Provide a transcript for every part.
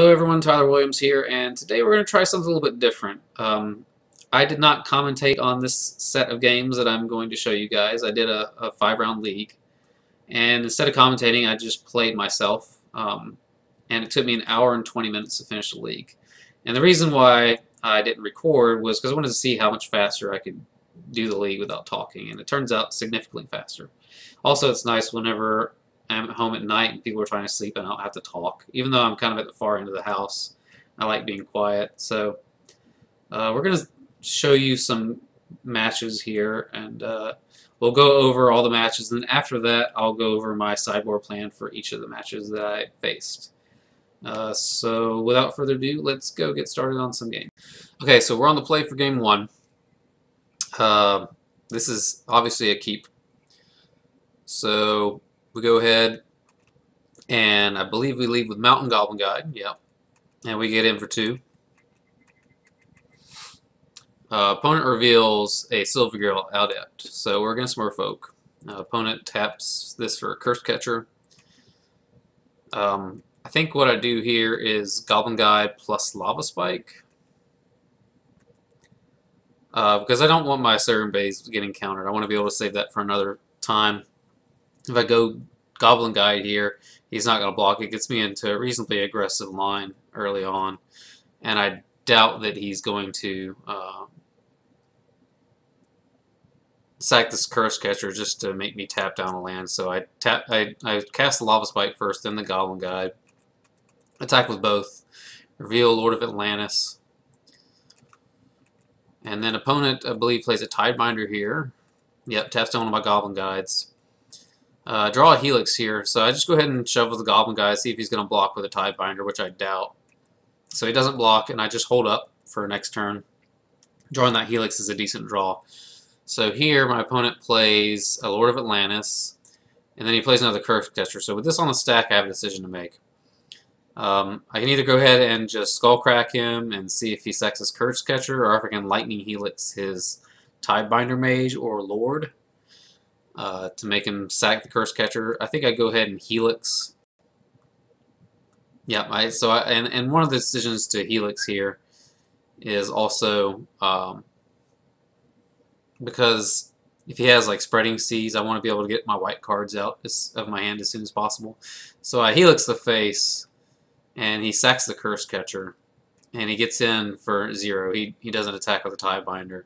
Hello everyone, Tyler Williams here, and today we're going to try something a little bit different. I did not commentate on this set of games that I'm going to show you guys. I did a 5-round league, and instead of commentating, I just played myself, and it took me an hour and 20 minutes to finish the league. And the reason why I didn't record was because I wanted to see how much faster I could do the league without talking, and it turns out significantly faster. Also, it's nice whenever I'm at home at night and people are trying to sleep and I don't have to talk. Even though I'm kind of at the far end of the house, I like being quiet. So we're going to show you some matches here, and we'll go over all the matches, and after that I'll go over my sideboard plan for each of the matches that I faced. So without further ado, let's go get started on some games. Okay, so we're on the play for game one. This is obviously a keep. So we go ahead, and I believe we lead with Mountain Goblin Guide. Yep. And we get in for 2. Opponent reveals a Silvergill Adept. So we're against Merfolk. Opponent taps this for a Curse Catcher. I think what I do here is Goblin Guide plus Lava Spike. Because I don't want my Siren Bays getting countered. I want to be able to save that for another time. If I go Goblin Guide here, he's not going to block. It gets me into a reasonably aggressive line early on, and I doubt that he's going to sack this Curse Catcher just to make me tap down a land. So I cast the Lava Spike first, then the Goblin Guide. Attack with both. Reveal Lord of Atlantis. And then opponent, I believe, plays a Tidebinder here. Yep, taps down one of my Goblin Guides. Draw a Helix here, so I just go ahead and shovel the Goblin Guy, see if he's going to block with a Tidebinder, which I doubt. So he doesn't block, and I just hold up for next turn. Drawing that Helix is a decent draw. So here, my opponent plays a Lord of Atlantis, and then he plays another Curse Catcher. So with this on the stack, I have a decision to make. I can either go ahead and just Skullcrack him and see if he sacks his Curse Catcher, or if I can Lightning Helix his Tidebinder Mage or Lord. To make him sack the Curse Catcher. I think I go ahead and Helix. Yeah, and one of the decisions to Helix here is also because if he has like Spreading Seas, I want to be able to get my white cards out of my hand as soon as possible. So I Helix the face, and he sacks the Curse Catcher, and he gets in for 0. He doesn't attack with a Tidebinder,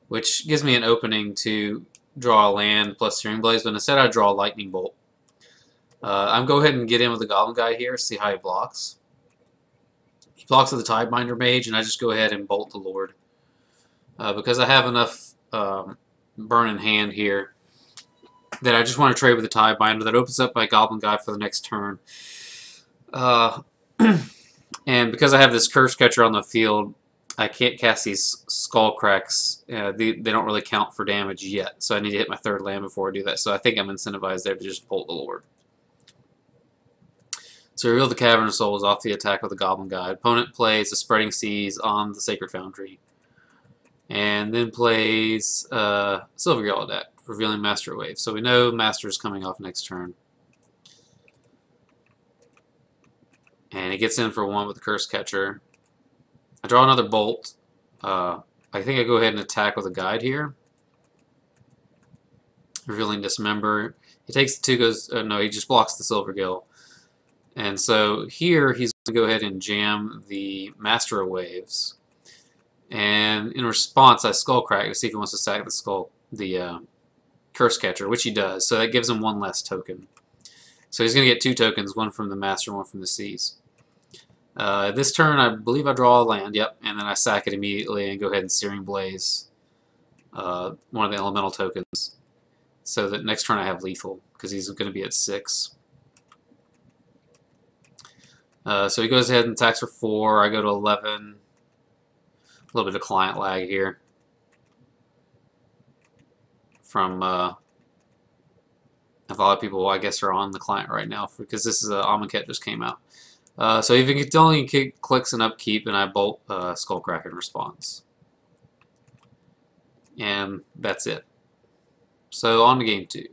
which gives me an opening to draw a land plus Searing Blaze, but instead I draw a Lightning Bolt. I'm go ahead and get in with the Goblin Guy here, see how he blocks. He blocks with the Tidebinder Mage, and I just go ahead and bolt the Lord. Because I have enough burn in hand here that I just want to trade with the Tidebinder. That opens up my Goblin Guy for the next turn. And because I have this Curse Catcher on the field, I can't cast these Skull Cracks. They don't really count for damage yet, so I need to hit my 3rd land before I do that. So I think I'm incentivized there to just bolt the Lord. So reveal the Cavern of Souls off the attack with the Goblin Guide. Opponent plays a Spreading Seas on the Sacred Foundry, and then plays Silvergill Adept, revealing Master Wave. So we know Master is coming off next turn. And he gets in for 1 with the Curse Catcher. I draw another Bolt. I think I go ahead and attack with a Guide here. Revealing Dismember. He takes the 2, goes... no, he just blocks the Silvergill. And so here he's going to go ahead and jam the Master of Waves. And in response, I Skullcrack to see if he wants to sack the Curse Catcher, which he does. So that gives him 1 less token. So he's going to get 2 tokens, 1 from the Master, 1 from the Seas. This turn, I believe I draw a land, yep, and then I sack it immediately and go ahead and Searing Blaze one of the elemental tokens, so that next turn I have lethal, because he's going to be at 6. So he goes ahead and attacks for 4, I go to 11, a little bit of client lag here from a lot of people, I guess, are on the client right now, because this is Amonkhet just came out. So if it only clicks an upkeep, and I bolt Skullcrack in response. And that's it. So on to game 2.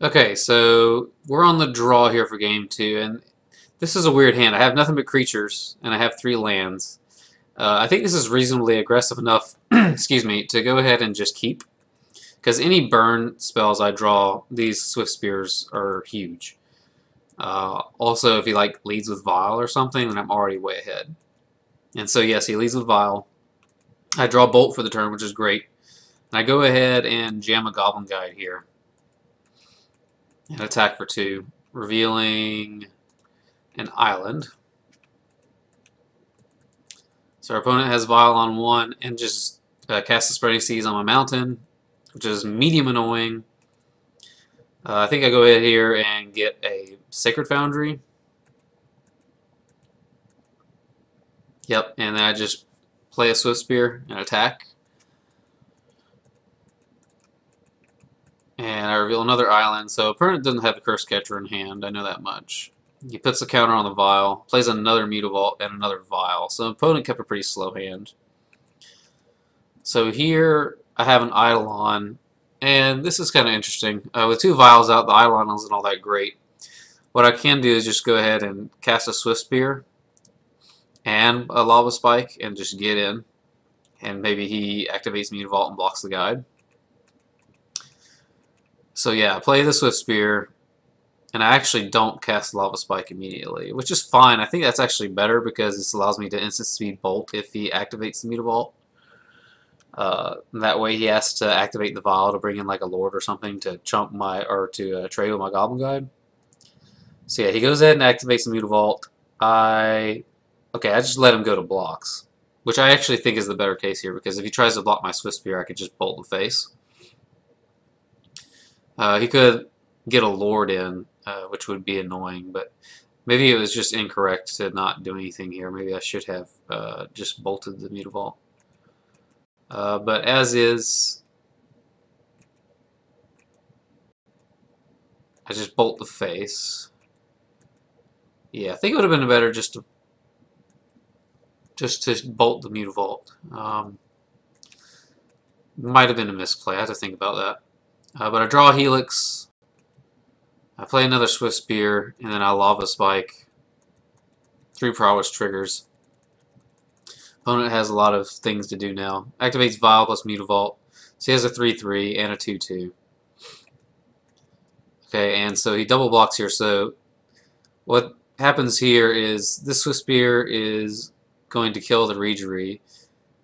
Okay, so we're on the draw here for game 2, and This is a weird hand. I have nothing but creatures, and I have 3 lands. I think this is reasonably aggressive enough, excuse me, to go ahead and just keep. Because any burn spells I draw, these Swift Spears are huge. Also, if he like leads with Vile or something, then I'm already way ahead. And so yes, he leads with Vile. I draw Bolt for the turn, which is great. And I go ahead and jam a Goblin Guide here. And attack for 2, revealing an island. So our opponent has Vile on 1 and just cast the Spreading Seas on my mountain, which is medium annoying. I think I go ahead here and get a Sacred Foundry. Yep, and then I just play a Swift Spear and attack. And I reveal another island, so opponent doesn't have a Curse Catcher in hand, I know that much. He puts the counter on the Vial, plays another Mutavault and another Vial, so opponent kept a pretty slow hand. So here I have an Eidolon, and this is kind of interesting. With 2 Vials out, the Eidolon isn't all that great. What I can do is just go ahead and cast a Swift Spear and a Lava Spike and just get in. And maybe he activates Mutavault and blocks the guide. So yeah, play the Swift Spear, and I actually don't cast Lava Spike immediately, which is fine. I think that's actually better because this allows me to instant speed Bolt if he activates the Mutavault. That way he has to activate the Vial to bring in like a Lord or something to chump my, or to trade with my Goblin Guide. So yeah, he goes ahead and activates the Mutavault. I just let him go to blocks, which I actually think is the better case here, because if he tries to block my Swift Spear, I could just bolt the face. He could get a Lord in, which would be annoying, but maybe it was just incorrect to not do anything here. Maybe I should have just bolted the Mutavault. But as is, I just bolt the face. Yeah, I think it would have been better just to bolt the Mutavault. Might have been a misplay. I have to think about that. But I draw a Helix, I play another Swift Spear, and then I Lava Spike. 3 Prowess triggers. Opponent has a lot of things to do now. Activates Vial plus Mutavault. So he has a 3/3 and a 2/2. Okay, and so he double blocks here. So what happens here is this Swift Spear is going to kill the Regery.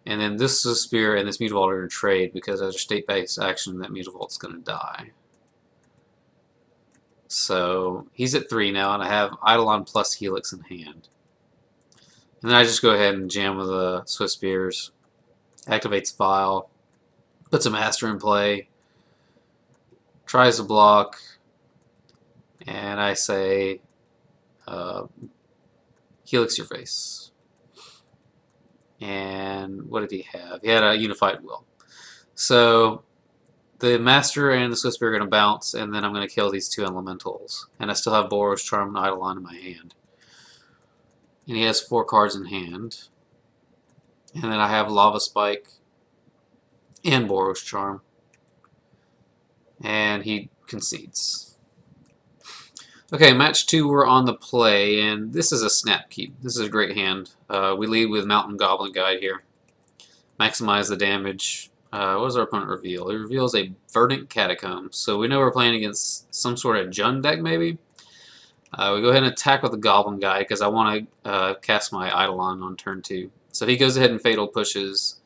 And then this Spear and this Mutavault are going to trade, because as a state-based action, that Mutavault's going to die. So he's at 3 now, and I have Eidolon plus Helix in hand. And then I just go ahead and jam with the Swift Spears. Activates Vial. Puts a Master in play. Tries to block. And I say, Helix your face. And what did he have? He had a Unified Will. So the Master and the Swift Spear are going to bounce, and then I'm going to kill these 2 elementals. And I still have Boros Charm and Eidolon in my hand. And he has 4 cards in hand. And then I have Lava Spike and Boros Charm. And he concedes. Okay, match 2, we're on the play, and this is a snap keep. This is a great hand. We lead with Mountain Goblin Guide here. Maximize the damage. What does our opponent reveal? He reveals a Verdant Catacomb. So we know we're playing against some sort of Jund deck, maybe. We go ahead and attack with the Goblin Guide, because I want to cast my Eidolon on turn 2. So he goes ahead and Fatal Pushes,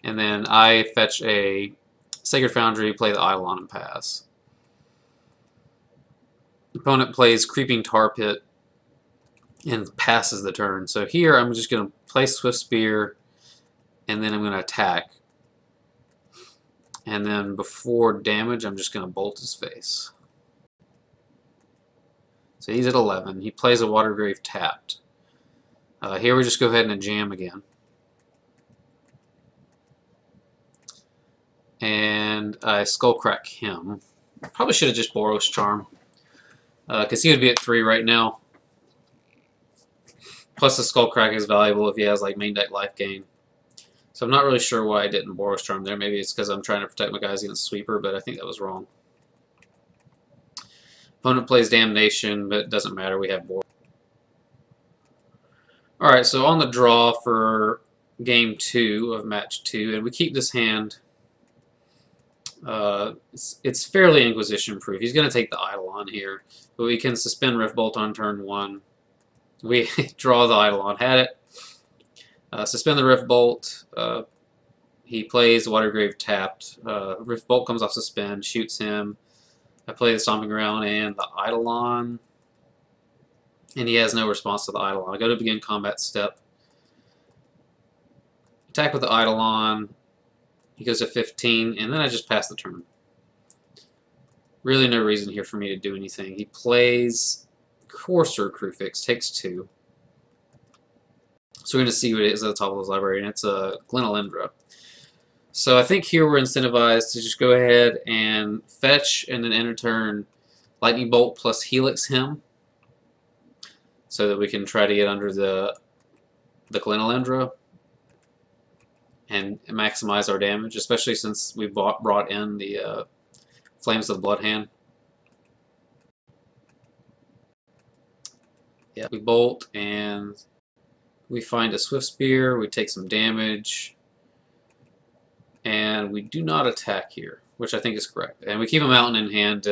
and then I fetch a Sacred Foundry, play the Eidolon, and pass. Opponent plays Creeping Tar Pit and passes the turn. So here I'm just going to play Swift Spear, and then I'm going to attack. And then before damage, I'm just going to bolt his face. So he's at 11. He plays a Watergrave tapped. Here we just go ahead and jam again. And I Skullcrack him. Probably should have just Boros Charm, because he would be at 3 right now. Plus the Skullcrack is valuable if he has like main deck life gain. So I'm not really sure why I didn't Boros Charm there. Maybe it's because I'm trying to protect my guys against Sweeper, but I think that was wrong. Opponent plays Damnation, but it doesn't matter. We have Boros. Alright, so on the draw for game 2 of match 2, and we keep this hand. It's fairly Inquisition proof. He's going to take the Eidolon here, but we can suspend Rift Bolt on turn 1. We draw the Eidolon, had it. Suspend the Rift Bolt. He plays Watergrave tapped. Rift Bolt comes off suspend, shoots him. I play the Stomping Ground and the Eidolon. And he has no response to the Eidolon. I go to begin combat step. Attack with the Eidolon. He goes to 15, and then I just pass the turn. Really no reason here for me to do anything. He plays Courser Crewfix, takes 2. So we're going to see what it is at the top of his library, and it's a Glenalendra. So I think here we're incentivized to just go ahead and fetch, and then end of turn Lightning Bolt plus Helix him, so that we can try to get under the Glenalendra and maximize our damage, especially since we brought in the Flames of the Blood Hand. Yeah, we bolt and we find a Swift Spear, we take some damage, and we do not attack here, which I think is correct. And we keep a Mountain in hand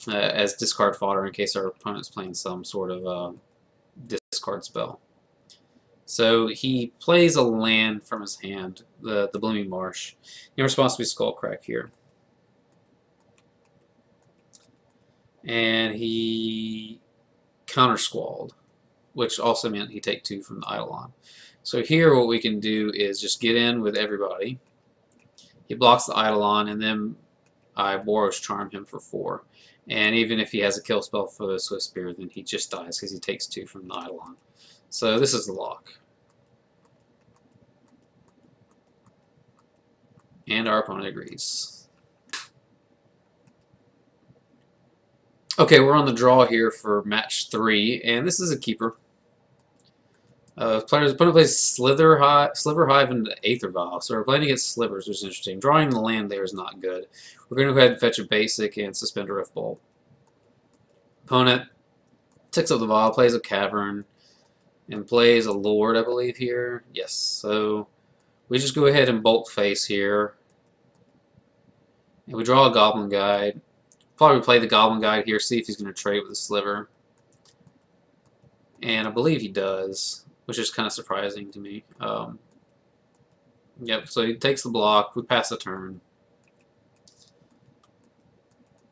as discard fodder in case our opponent's playing some sort of discard spell. So he plays a land from his hand, the Blooming Marsh. In response to Skullcrack here. And he counter-squalled, which also meant he take 2 from the Eidolon. So here what we can do is just get in with everybody. He blocks the Eidolon, and then I Boros Charm him for 4. And even if he has a kill spell for the Swift Spear, then he just dies because he takes 2 from the Eidolon. So this is the lock. And our opponent agrees. Okay, we're on the draw here for match 3, and this is a keeper. Opponent plays Sliver Hive and Aether Vial, so we're playing against Slivers, which is interesting. Drawing the land there is not good. We're going to go ahead and fetch a basic and suspend a Rift Bolt. Opponent takes up the Vial, plays a Cavern, and plays a Lord, I believe, here. Yes, so we just go ahead and bolt face here. And we draw a Goblin Guide. Probably play the Goblin Guide here, see if he's going to trade with the Sliver. And I believe he does, which is kind of surprising to me. Yep, so he takes the block, we pass the turn.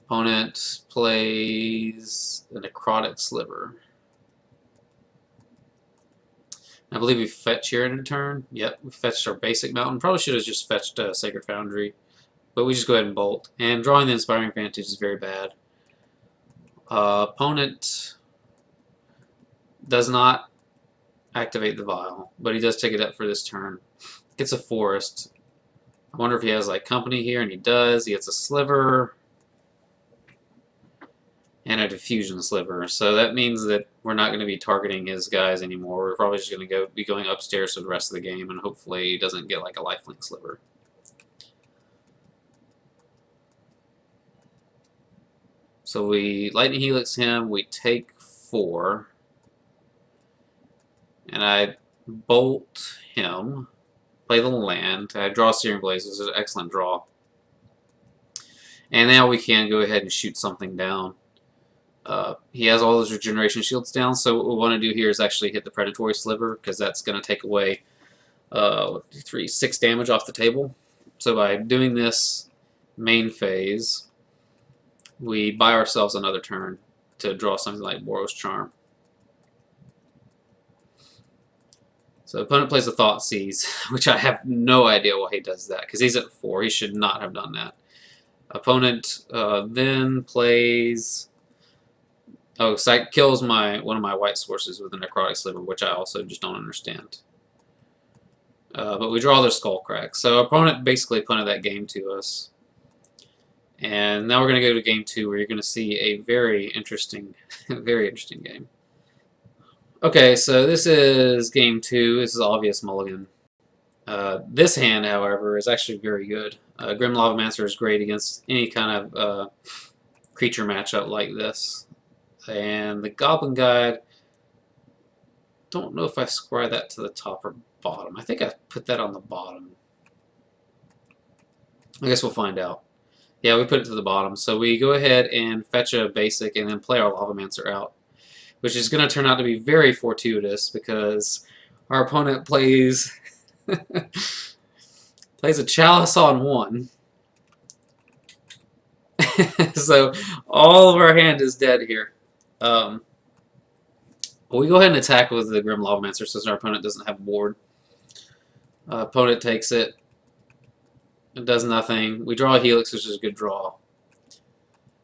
Opponent plays a Necrotic Sliver. I believe we fetch here in a turn. Yep, we fetched our basic mountain. Probably should have just fetched Sacred Foundry. But we just go ahead and bolt. And drawing the Inspiring Vantage is very bad. Opponent does not activate the Vial, but he does take it up for this turn. Gets a Forest. I wonder if he has like company here, and he does. He gets a Sliver and a Diffusion Sliver. So that means that we're not going to be targeting his guys anymore. We're probably just going to be going upstairs for the rest of the game, and hopefully he doesn't get like a Lifelink Sliver. So we Lightning Helix him, we take 4, and I bolt him, play the land, I draw Searing Blaze, this is an excellent draw. And now we can go ahead and shoot something down. He has all those regeneration shields down, so what we want to do here is actually hit the Predatory Sliver, because that's going to take away 6 damage off the table. So by doing this main phase, we buy ourselves another turn to draw something like Boros Charm. So the opponent plays the Thoughtseize, which I have no idea why he does that, because he's at 4. He should not have done that. Opponent then plays... Oh, Sight kills one of my white sources with a Necrotic Sliver, which I also just don't understand. But we draw their Skullcrack. So opponent basically punted that game to us. And now we're going to go to game 2, where you're going to see a very interesting game. Okay, so this is game 2. This is obvious mulligan. This hand, however, is actually very good. Grim Lavamancer is great against any kind of creature matchup like this. And the Goblin Guide don't know if I scry that to the top or bottom. I think I put that on the bottom. I guess we'll find out. Yeah, we put it to the bottom. So we go ahead and fetch a basic and then play our Lavamancer out, which is going to turn out to be very fortuitous because our opponent plays plays a Chalice on 1. So all of our hand is dead here. We go ahead and attack with the Grim Lavamancer since our opponent doesn't have a board. Opponent takes it. It does nothing. We draw a Helix, which is a good draw.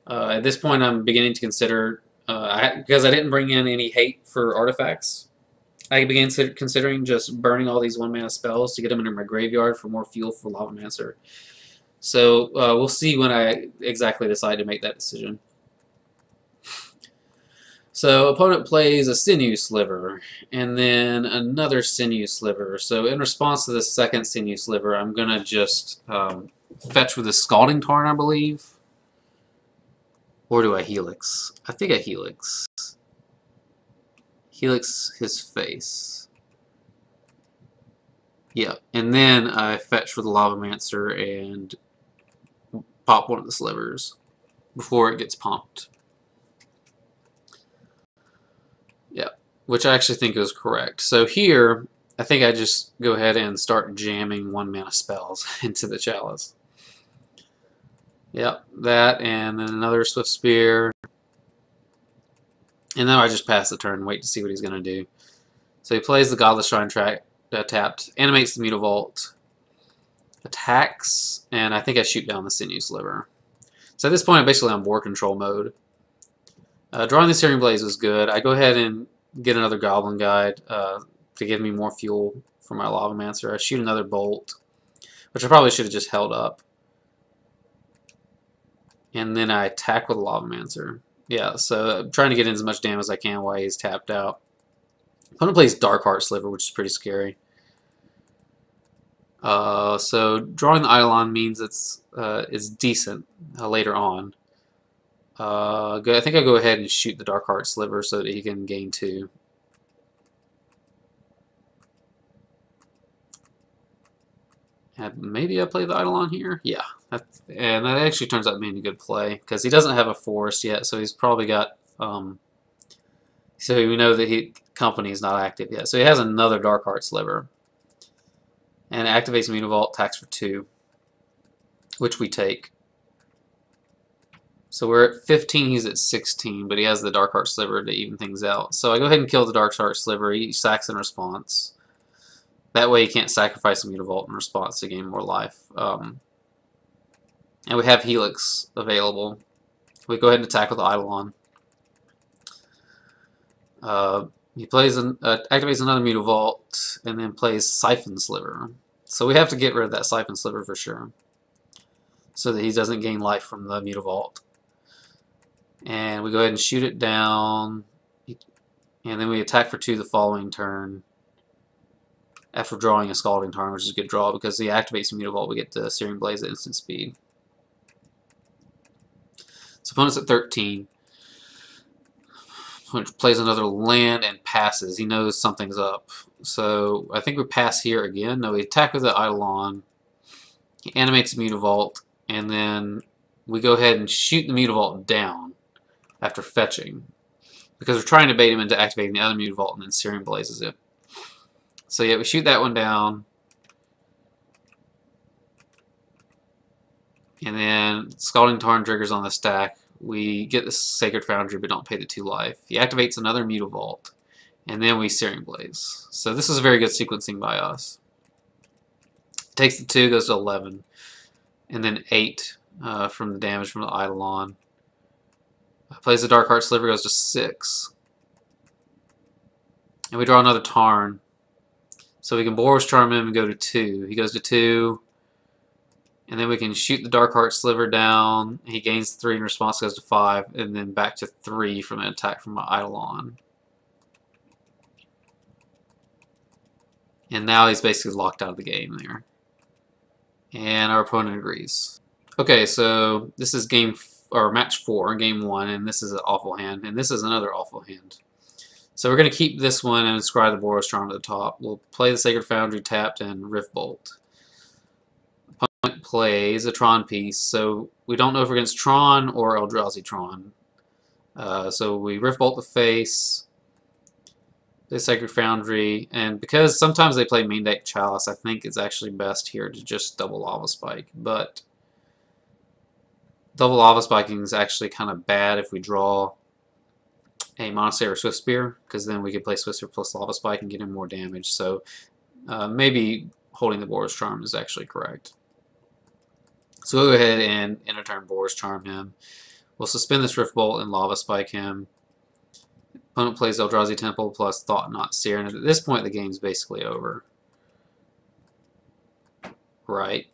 At this point, I'm beginning to consider, because I didn't bring in any hate for artifacts, I began considering just burning all these 1-mana spells to get them into my graveyard for more fuel for Lavamancer. So we'll see when I exactly decide to make that decision. So opponent plays a Sinew Sliver, and then another Sinew Sliver. So in response to this second Sinew Sliver, I'm going to just fetch with a Scalding Tarn, I believe. Or do I Helix? I think I Helix. Helix his face. Yeah, and then I fetch with the Lavamancer and pop one of the slivers before it gets pumped. Yeah, which I actually think is correct. So here, I think I just go ahead and start jamming 1-mana spells into the Chalice. Yep, that, and then another Swift Spear. And then I just pass the turn and wait to see what he's going to do. So he plays the Godless Shrine tapped, animates the Mutavault, attacks, and I think I shoot down the Sinew Sliver. So at this point, I'm basically on board control mode. Drawing the Searing Blaze was good. I go ahead and get another Goblin Guide to give me more fuel for my Lavamancer. I shoot another Bolt, which I probably should have just held up. And then I attack with a Lavamancer. Yeah, so I'm trying to get in as much damage as I can while he's tapped out. Opponent plays Darkheart Sliver, which is pretty scary. So drawing the Eidolon means it's decent later on. I think I'll go ahead and shoot the Darkheart Sliver so that he can gain 2. And maybe I play the Eidolon here? Yeah. And that actually turns out being a good play, because he doesn't have a forest yet, so he's probably got... so we know that Company is not active yet. So he has another Darkheart Sliver. And it activates Mutavault, attacks for 2, which we take. So we're at 15, he's at 16, but he has the Darkheart Sliver to even things out. So I go ahead and kill the Darkheart Sliver. He sacks in response. That way he can't sacrifice a Mutavault in response to gain more life. And we have Helix available. We go ahead and attack with the Eidolon. He plays activates another Mutavault, and then plays Siphon Sliver. So we have to get rid of that Siphon Sliver for sure, so that he doesn't gain life from the Mutavault. And we go ahead and shoot it down, and then we attack for 2 the following turn. After drawing a Scalding Tarn, which is a good draw because he activates the Mutavault, we get the Searing Blaze at instant speed. So opponent's at 13. Opponent plays another land and passes. He knows something's up. So I think we pass here again. No, we attack with the Eidolon. He animates the Mutavault, and then we go ahead and shoot the Mutavault down after fetching, because we're trying to bait him into activating the other Mutavault and then Searing Blazes it. So yeah, we shoot that one down. And then Scalding Tarn triggers on the stack. We get the Sacred Foundry but don't pay the 2 life. He activates another Mutavault. And then we Searing Blaze. So this is a very good sequencing by us. Takes the 2, goes to 11. And then 8 from the damage from the Eidolon. Plays the Darkheart Sliver, goes to 6. And we draw another Tarn. So we can Boros Charm him and go to 2. He goes to 2. And then we can shoot the Darkheart Sliver down. He gains 3 in response, goes to 5. And then back to 3 from an attack from an Eidolon. And now he's basically locked out of the game there. And our opponent agrees. Okay, so this is match 4, game 1, and this is an awful hand, and this is another awful hand. So we're going to keep this one and inscribe the Boros Charm at the top. We'll play the Sacred Foundry tapped and Rift Bolt. Opponent plays a Tron piece, so we don't know if we're against Tron or Eldrazi Tron. So we Rift Bolt the face, the Sacred Foundry, and because sometimes they play main deck Chalice, I think it's actually best here to just double Lava Spike. But double Lava Spiking is actually kind of bad if we draw a Monastery or Swift Spear, because then we could play Swift Spear plus Lava Spike and get him more damage. So maybe holding the Boros Charm is actually correct. So we'll go ahead and end a turn Boros Charm him. We'll suspend this Rift Bolt and Lava Spike him. Opponent plays Eldrazi Temple plus Thought Knot Seer, and at this point the game's basically over. Right.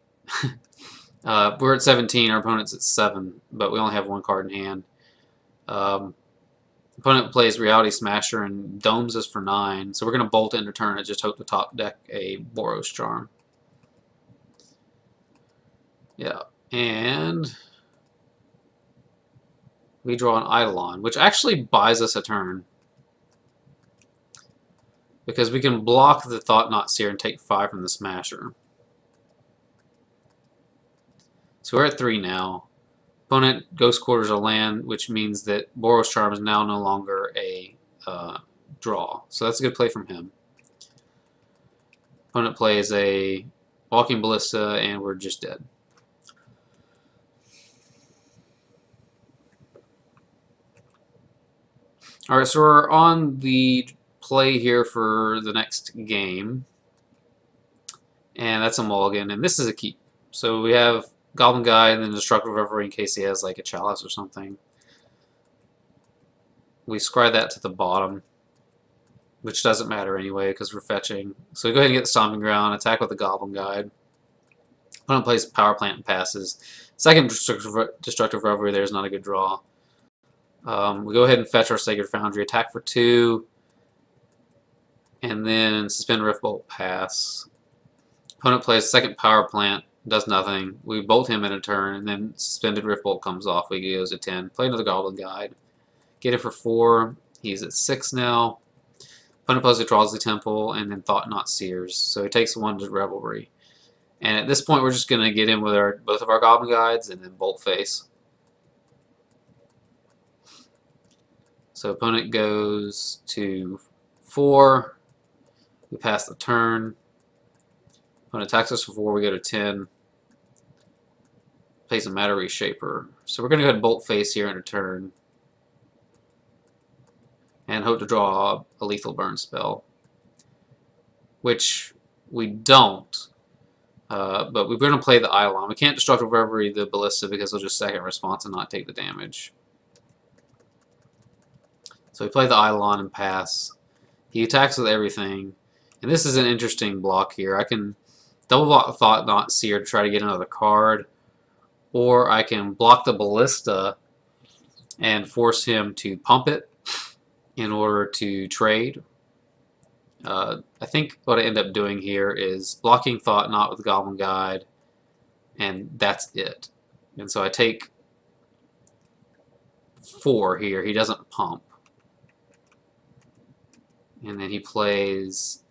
We're at 17, our opponent's at 7, but we only have one card in hand. Opponent plays Reality Smasher and domes us for 9, so we're going to bolt into turn and just hope to top deck a Boros Charm. Yeah, and we draw an Eidolon, which actually buys us a turn, because we can block the Thought Knot Seer and take 5 from the Smasher. So we're at 3 now. Opponent Ghost Quarters a land, which means that Boros Charm is now no longer a draw. So that's a good play from him. Opponent plays a Walking Ballista, and we're just dead. Alright, so we're on the play here for the next game. And that's a mulligan, and this is a keep. So we have Goblin Guy and then Destructive Reverie in case he has like a Chalice or something. We scry that to the bottom, which doesn't matter anyway because we're fetching. So we go ahead and get the Stomping Ground, attack with the Goblin Guide. Opponent plays Power Plant and passes. Second Destructive Reverie there is not a good draw. We go ahead and fetch our Sacred Foundry, attack for 2, and then suspend Rift Bolt, pass. Opponent plays second Power Plant, does nothing. We bolt him in a turn, and then suspended Rift Bolt comes off. We goes to 10. Play another Goblin Guide. Get it for 4. He's at 6 now. Opponent plays a Drowsy Temple, and then Thought Knot Seers. So he takes 1 to Revelry. And at this point, we're just going to get in with both of our Goblin Guides, and then Bolt Face. So opponent goes to 4. We pass the turn. Opponent attacks us for 4. We go to 10. Plays a Matter Reshaper. So we're going to go ahead and Bolt Face here in a turn. And hope to draw a Lethal Burn spell. Which we don't. But we're going to play the Eidolon. We can't Destructive Reverie the Ballista because it'll just second response and not take the damage. So we play the Eidolon and pass. He attacks with everything. And this is an interesting block here. I can double block Thought Knot Seer to try to get another card. Or I can block the Ballista and force him to pump it in order to trade. I think what I end up doing here is blocking Thought Knot with Goblin Guide, and that's it. And so I take 4 here. He doesn't pump. And then he plays...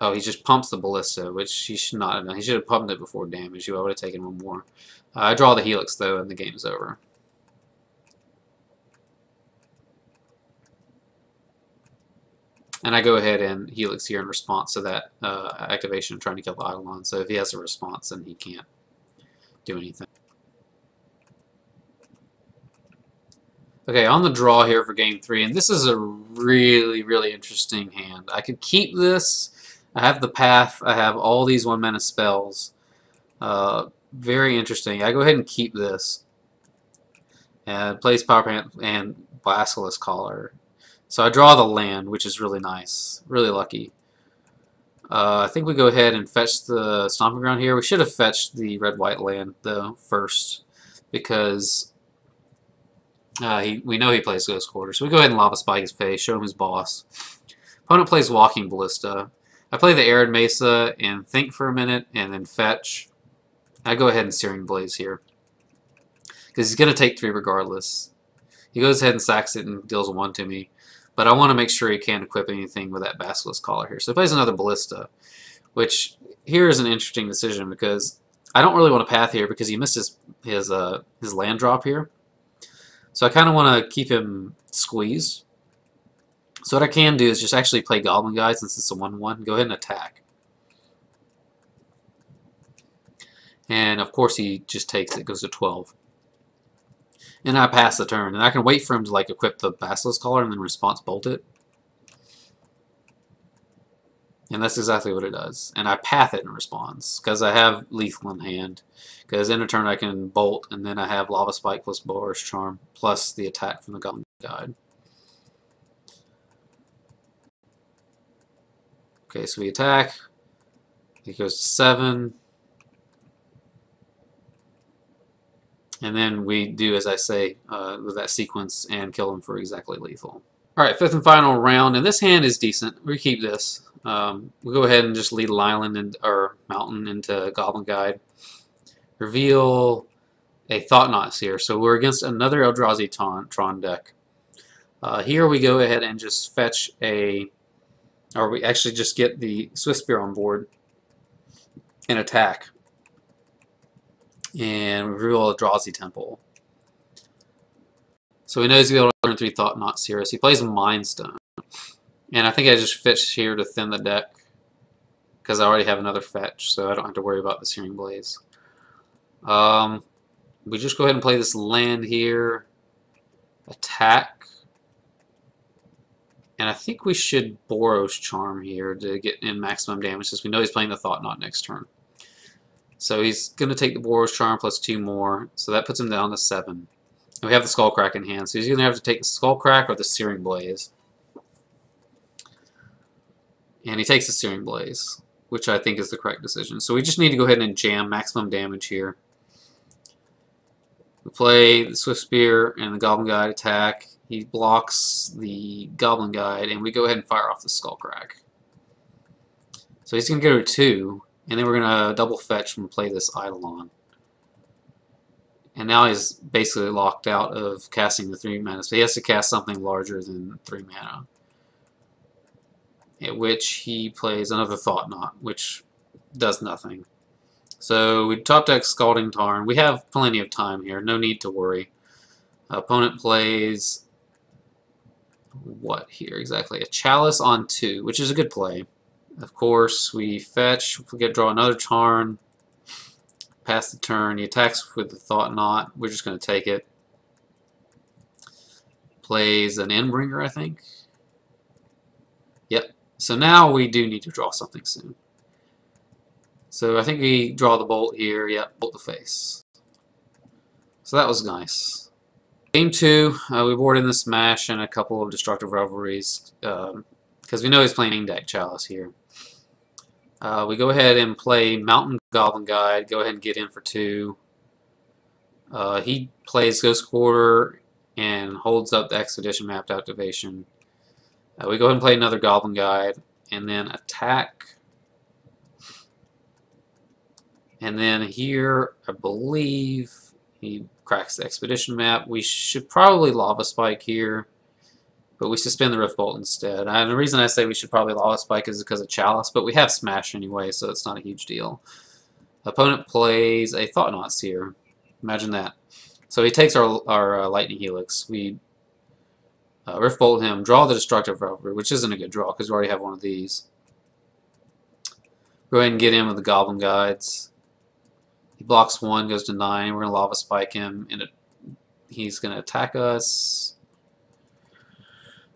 Oh, he just pumps the Ballista, which he should not have done. He should have pumped it before damage. I would have taken 1 more. I draw the Helix, though, and the game's over. And I go ahead and Helix here in response to that activation, trying to kill the Eidolon. So if he has a response, then he can't do anything. Okay, on the draw here for game 3, and this is a really, really interesting hand. I could keep this. I have the Path. I have all these 1-mana spells. Very interesting. I go ahead and keep this. And plays Power Plant and Basilisk Collar. So I draw the land, which is really nice. Really lucky. I think we go ahead and fetch the Stomping Ground here. We should have fetched the red-white land, though, first. Because... we know he plays Ghost Quarters, so we go ahead and Lava Spike his face, show him his boss. Opponent plays Walking Ballista. I play the Arid Mesa and think for a minute, and then fetch. I go ahead and Searing Blaze here. Because he's going to take 3 regardless. He goes ahead and sacks it and deals 1 to me. but I want to make sure he can't equip anything with that Basilisk Collar here. So he plays another Ballista, which here is an interesting decision because I don't really want to path here because he missed his land drop here. So I kind of want to keep him squeezed. So what I can do is just actually play Goblin Guide since it's a 1/1. Go ahead and attack. And of course he just takes it, goes to 12. And I pass the turn. And I can wait for him to like equip the Basilisk Collar and then response bolt it. And that's exactly what it does. And I path it in response because I have lethal in hand. Because in a turn I can bolt and then I have Lava Spike plus Boros Charm plus the attack from the Goblin Guide. Okay, so we attack. It goes to 7. And then we do as I say with that sequence and kill him for exactly lethal. Alright, 5th and final round. And this hand is decent. We keep this. We'll go ahead and just lead Island or Mountain into Goblin Guide. Reveal a Thought-Knot Seer. So we're against another Eldrazi Tron deck. Here we go ahead and just fetch a... Or we actually just get the Swift Spear on board and attack. And reveal a Eldrazi Temple. So we know he's going to be able to learn 3 Thought-Knot Seers. He plays Mind Stone. And I think I just fetched here to thin the deck because I already have another fetch, so I don't have to worry about the Searing Blaze. We just go ahead and play this land here. Attack. And I think we should Boros Charm here to get in maximum damage since we know he's playing the Thought-Knot next turn. So he's going to take the Boros Charm plus 2 more, so that puts him down to 7. And we have the Skullcrack in hand, so he's going to have to take the Skullcrack or the Searing Blaze. And he takes the Searing Blaze, which I think is the correct decision. So we just need to go ahead and jam maximum damage here. We play the Swift Spear and the Goblin Guide attack. He blocks the Goblin Guide, and we go ahead and fire off the Skullcrack. So he's going to go to 2, and then we're going to double fetch and play this Eidolon. And now he's basically locked out of casting the 3 mana, so he has to cast something larger than 3 mana. At which he plays another Thought-Knot, which does nothing. So we top deck Scalding Tarn. We have plenty of time here, no need to worry. Opponent plays what here exactly? A Chalice on 2, which is a good play. Of course, we fetch, we get draw another Tarn, pass the turn. He attacks with the Thought-Knot. We're just going to take it. Plays an Endbringer, I think. Yep. So now we do need to draw something soon. So I think we draw the bolt here. Yep, bolt the face. So that was nice. Game 2, we board in the Smash and a couple of Destructive Revelries because we know he's playing deck Chalice here. We go ahead and play Mountain Goblin Guide. Go ahead and get in for 2. He plays Ghost Quarter and holds up the Expedition Mapped Activation. We go ahead and play another Goblin Guide and then attack. And then here, I believe he cracks the Expedition Map. We should probably Lava Spike here, but we suspend the Rift Bolt instead. And the reason I say we should probably Lava Spike is because of Chalice, but we have Smash anyway, so it's not a huge deal. Opponent plays a Thought-Knot Seer. Imagine that. So he takes our Lightning Helix. We Rift Bolt him, draw the Destructive Revelry, which isn't a good draw because we already have one of these. Go ahead and get in with the Goblin Guides. He blocks 1, goes to 9. We're going to Lava Spike him, and he's going to attack us.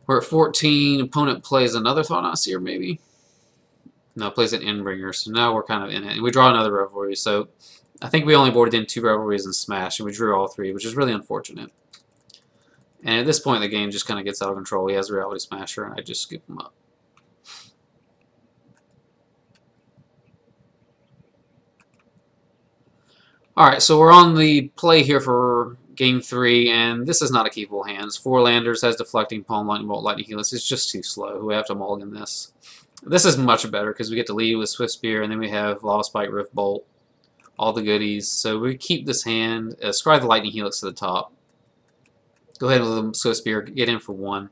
We're at 14. Opponent plays another Thought-Knot Seer, maybe? No, plays an Endbringer, so now we're kind of in it. And we draw another Revelry, so I think we only boarded in 2 Revelries and Smash, and we drew all 3, which is really unfortunate. And at this point, the game just kind of gets out of control. He has a Reality Smasher, and I just scoop him up. Alright, so we're on the play here for Game 3, and this is not a keepable hand. It's 4 landers, has Deflecting Palm, Lightning Bolt, Lightning Helix. It's just too slow. We have to mulligan this. This is much better because we get to lead with Swift Spear, and then we have Lava Spike, Rift Bolt, all the goodies. So we keep this hand, scry the Lightning Helix to the top. Go ahead with the Swift Spear, get in for 1.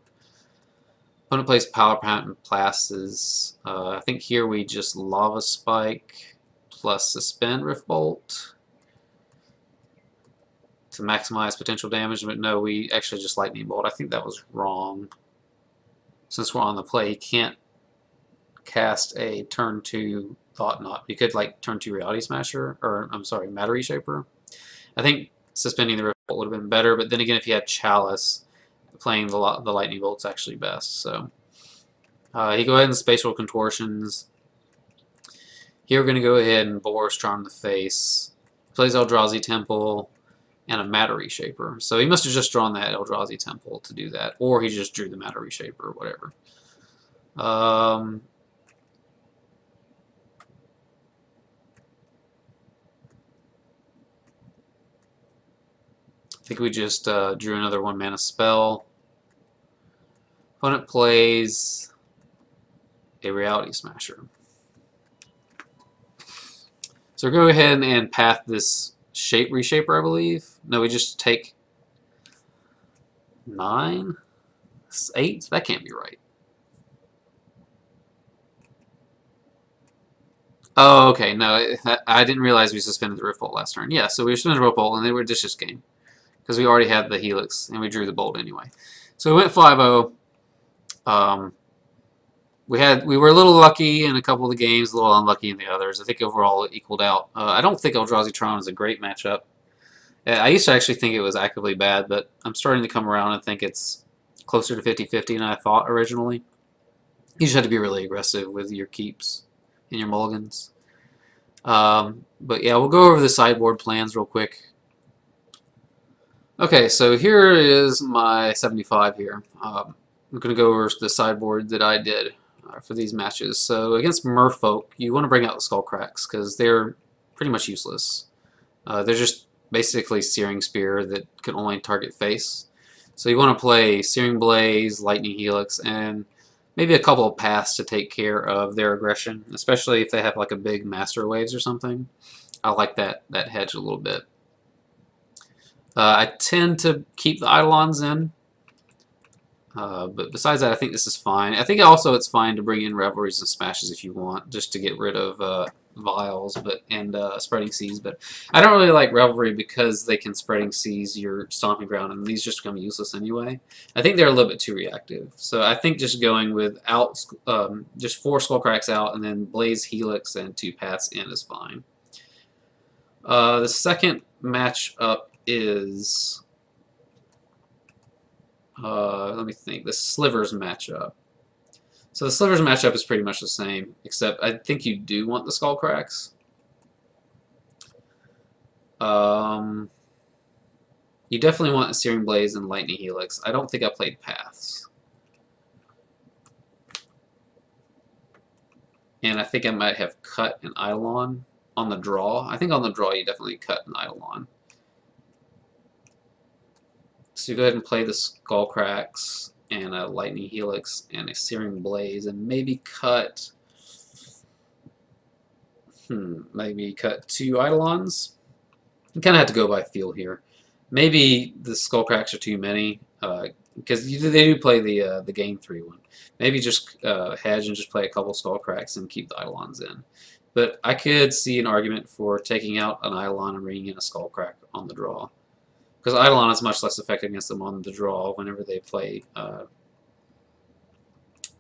Opponent plays Power Plant and Places. I think here we just Lava Spike plus Suspend Rift Bolt to maximize potential damage, but no, we actually just Lightning Bolt. I think that was wrong. Since we're on the play, he can't cast a turn 2 Thought Knot. You could like turn 2 Reality Smasher, or I'm sorry, Matter Reshaper. I think suspending the Rift Bolt would have been better, but then again, if you had Chalice, playing the Lightning Bolt's actually best. So he go ahead and Spatial Contortions. Here we're going to go ahead and Boros Charm the face. Plays Eldrazi Temple and a Matter Reshaper. So he must have just drawn that Eldrazi Temple to do that, or he just drew the Matter Reshaper or whatever. I think we just drew another 1-mana spell. Opponent plays a Reality Smasher. So we're going to go ahead and path this Shape Reshaper, I believe. No, we just take 9? 8? That can't be right. Oh, okay. No, I didn't realize we suspended the Rift Bolt last turn. Yeah, so we suspended the Rift Bolt, and then we dished this game. Because we already had the Helix, and we drew the Bolt anyway. So we went 5-0. We were a little lucky in a couple of the games, a little unlucky in the others. I think overall it equaled out. I don't think Eldrazi Tron is a great matchup. I used to actually think it was actively bad, but I'm starting to come around and think it's closer to 50-50 than I thought originally. You just have to be really aggressive with your keeps and your mulligans. But yeah, we'll go over the sideboard plans real quick. Okay, so here is my 75 here. I'm going to go over the sideboard that I did for these matches. So against Merfolk, you want to bring out the Skullcracks because they're pretty much useless. They're just basically Searing Spear that can only target face. So you want to play Searing Blaze, Lightning Helix, and maybe a couple of paths to take care of their aggression, especially if they have like a big Master Waves or something. I like that hedge a little bit. I tend to keep the Eidolons in, but besides that, I think this is fine. I think also it's fine to bring in Revelries and Smashes if you want, just to get rid of Vials and Spreading Seas. But I don't really like Revelry because they can Spreading Seas your Stomping Ground, and these just become useless anyway. I think they're a little bit too reactive. So I think just going with just 4 Skullcracks out, and then Blaze Helix and 2 Paths in is fine. The second matchup is, let me think, the Slivers matchup. So the Slivers matchup is pretty much the same, except I think you do want the Skullcracks. You definitely want a Searing Blaze and Lightning Helix. I don't think I played Paths. And I think I might have cut an Eidolon on the draw. I think on the draw you definitely cut an Eidolon. So you go ahead and play the Skullcracks and a Lightning Helix and a Searing Blaze, and maybe cut maybe cut 2 Eidolons. You kind of have to go by feel here. Maybe the Skullcracks are too many because they do play the Gain 3 one. Maybe just hedge and just play a couple Skullcracks and keep the Eidolons in. But I could see an argument for taking out an Eidolon and bringing in a Skullcrack on the draw. Because Eidolon is much less effective against them on the draw whenever they play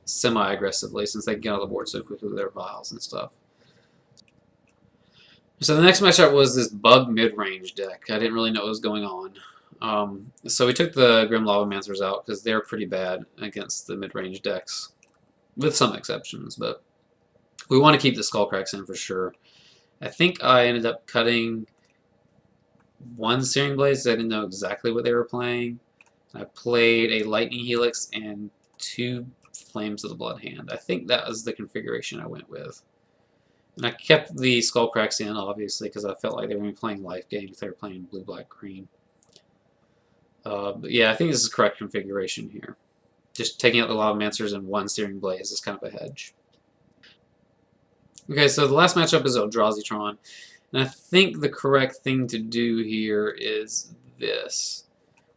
semi-aggressively, since they can get on the board so quickly with their Vials and stuff. So the next matchup was this Bug mid-range deck. I didn't really know what was going on. So we took the Grim Lavamancers out because they're pretty bad against the mid-range decks, with some exceptions, but we want to keep the Skullcracks in for sure. I think I ended up cutting 1 Searing Blaze. I didn't know exactly what they were playing. I played a Lightning Helix and 2 Flames of the Blood Hand. I think that was the configuration I went with. And I kept the Skullcracks in, obviously, because I felt like they were going to be playing life games if they were playing blue, black, green. But yeah, I think this is the correct configuration here. Just taking out the Lavamancers and 1 Searing Blaze is kind of a hedge. Okay, so the last matchup is Eldrazi Tron. And I think the correct thing to do here is this.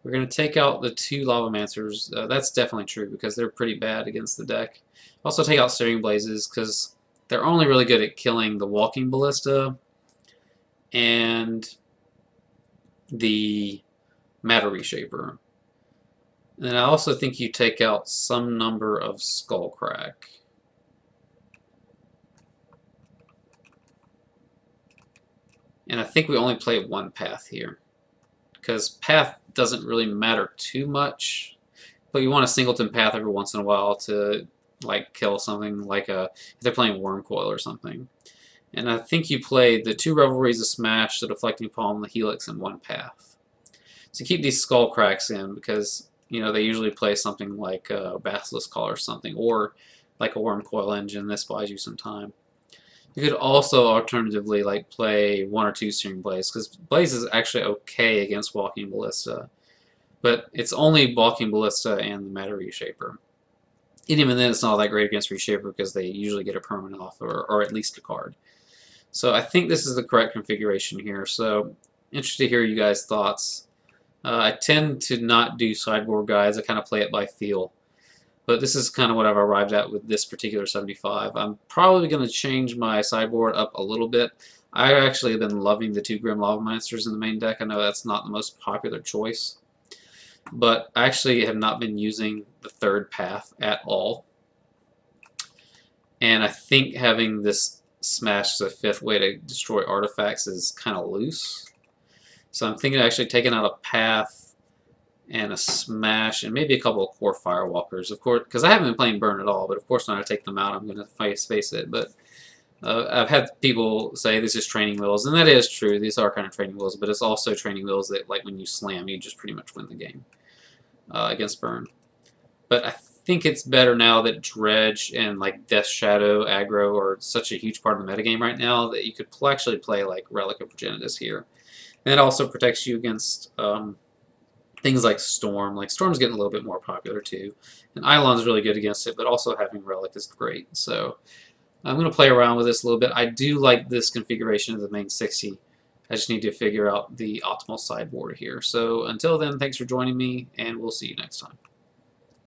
We're going to take out the 2 Lavamancers. That's definitely true because they're pretty bad against the deck. Also take out Searing Blazes because they're only really good at killing the Walking Ballista and the Matter Reshaper. And I also think you take out some number of Skullcrack. And I think we only play 1 path here, because path doesn't really matter too much, but you want a singleton path every once in a while to like kill something like if they're playing Wormcoil or something. And I think you play the 2 Revelries, a Smash, the Deflecting Palm, the Helix, in 1 path. So keep these Skullcracks in because they usually play something like a Basilisk Call or something, or like a Wormcoil Engine. This buys you some time. You could also alternatively play 1 or 2 Searing Blaze, because Blaze is actually okay against Walking Ballista, but it's only Walking Ballista and the Matter Reshaper. And even then, it's not that great against Reshaper because they usually get a permanent off, or at least a card. So I think this is the correct configuration here. So interested to hear you guys' thoughts. I tend to not do sideboard guides. I kind of play it by feel. But this is kind of what I've arrived at with this particular 75. I'm probably going to change my sideboard up a little bit. I actually have been loving the 2 Grim Lavamancers in the main deck. I know that's not the most popular choice, but I actually have not been using the 3rd path at all. And I think having this Smash as a 5th way to destroy artifacts is kind of loose. So I'm thinking of actually taking out a path and a Smash, and maybe a couple of core Firewalkers, of course, because I haven't been playing Burn at all, but of course when I take them out I'm going to face it. But I've had people say this is training wheels, and that is true. These are kind of training wheels, but it's also training wheels that, like, when you slam, you just pretty much win the game against Burn. But I think it's better now that Dredge and like Death Shadow aggro are such a huge part of the metagame right now that you could actually play like Relic of Progenitus here. And it also protects you against things like Storm. Like Storm's getting a little bit more popular too, and Eidolon's really good against it, but also having Relic is great. So I'm going to play around with this a little bit. I do like this configuration of the main 60. I just need to figure out the optimal sideboard here. So until then, thanks for joining me, and we'll see you next time.